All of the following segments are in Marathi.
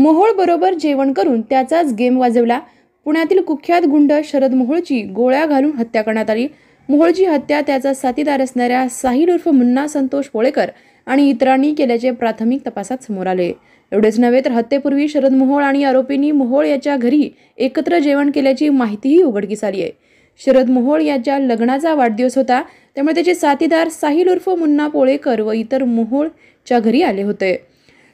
मोहोळ बरोबर जेवण करून त्याचाच गेम वाजवला। पुण्यातील कुख्यात गुंड शरद मोहोळची गोळ्या घालून हत्या करण्यात आली। मोहोळची हत्या त्याचा साथीदार असणाऱ्या साहिल उर्फ मुन्ना संतोष पोळेकर आणि इतरांनी केल्याचे प्राथमिक तपासात समोर आले। एवढेच नव्हे तर हत्येपूर्वी शरद मोहोळ आणि आरोपींनी मोहोळ याच्या घरी एकत्र जेवण केल्याची माहितीही उघडकीस आली आहे। शरद मोहोळ याच्या लग्नाचा वाढदिवस होता, त्यामुळे त्याचे साथीदार साहिल उर्फ मुन्ना पोळेकर व इतर मोहोळच्या घरी आले होते।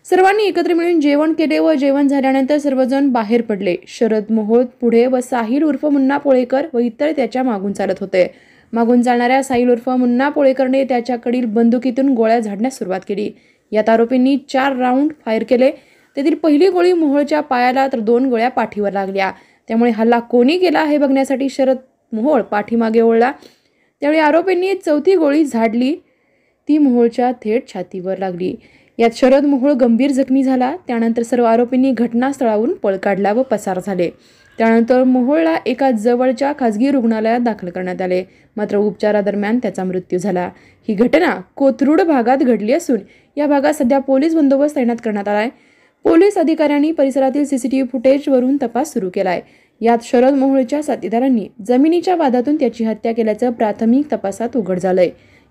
सर्वांनी एकत्र मिळून जेवण केले व जेवण झाल्यानंतर सर्वजण बाहेर पडले। शरद मोहोळ पुढे व साहिल उर्फ मुन्ना पोळेकर व इतर त्याच्या मागून चालत होते। मागून चालणाऱ्या साहिल उर्फ मुन्ना पोळेकरने त्याच्याकडील बंदुकीतून गोळ्या झाडण्यास सुरुवात केली। यात आरोपींनी 4 राऊंड फायर केले। त्यातील पहिली गोळी मोहोळच्या पायाला तर 2 गोळ्या पाठीवर लागल्या। त्यामुळे हल्ला कोणी केला हे बघण्यासाठी शरद मोहोळ पाठीमागे वळला। त्यावेळी आरोपींनी चौथी गोळी झाडली, ती मोहोळच्या थेट छातीवर लागली। यात शरद मोहोळ गंभीर जखमी झाला। त्यानंतर सर्व आरोपींनी घटनास्थळावरून पळ काढला व पसार झाले। त्यानंतर मोहोळला एका जवळच्या खासगी रुग्णालयात दाखल करण्यात आले, मात्र उपचारादरम्यान त्याचा मृत्यू झाला। ही घटना कोथरूड भागात घडली असून या भागात सध्या पोलीस बंदोबस्त तैनात करण्यात आलाय। पोलीस अधिकाऱ्यांनी परिसरातील सीसीटीव्ही फुटेजवरून तपास सुरू केलाय। यात शरद मोहोळच्या साथीदारांनी जमिनीच्या वादातून त्याची हत्या केल्याचं प्राथमिक तपासात उघड झालंय।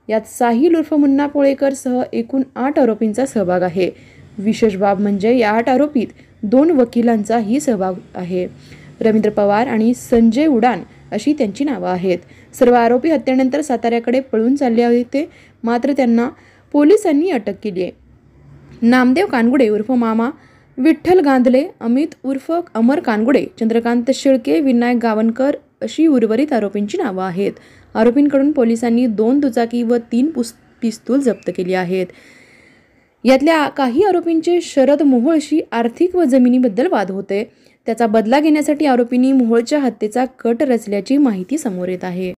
यात साहिल उर्फ मुन्ना पोळेकर सह एकूण 8 आरोपींचा सहभाग आहे। विशेष बाब म्हणजे या 8 आरोपीत 2 वकिलांचाही सहभाग आहे। रवींद्र पवार आणि संजय उडान अशी त्यांची नावं आहेत। सर्व आरोपी हत्येनंतर साताऱ्याकडे पळून चालले होते, मात्र त्यांना पोलिसांनी अटक केली आहे। नामदेव कानगुडे उर्फ मामा, विठ्ठल गांधले, अमित उर्फ अमर कानगुडे, चंद्रकांत शेळके, विनायक गावणकर अशी उर्वरित आरोपींची नावं आहेत। आरोपींकडून पोलिसांनी 2 दुचाकी व 3 पिस्तूल जप्त केली आहेत। यातल्या काही आरोपींचे शरद मोहोळशी आर्थिक व जमिनीबद्दल वाद होते। त्याचा बदला घेण्यासाठी आरोपींनी मोहोळच्या हत्येचा कट रचल्याची माहिती समोर येत आहे।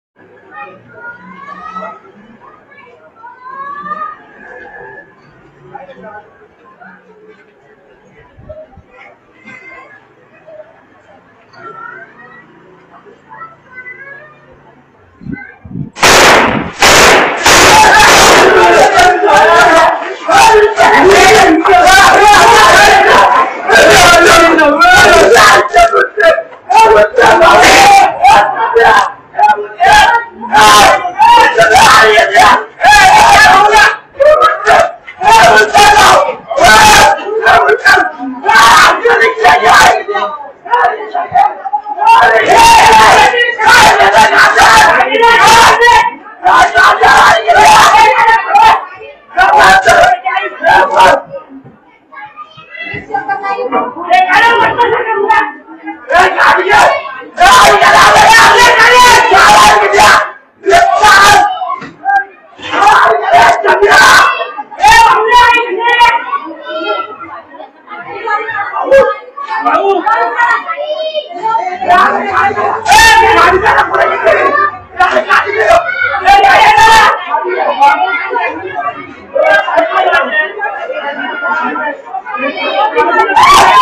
Hey!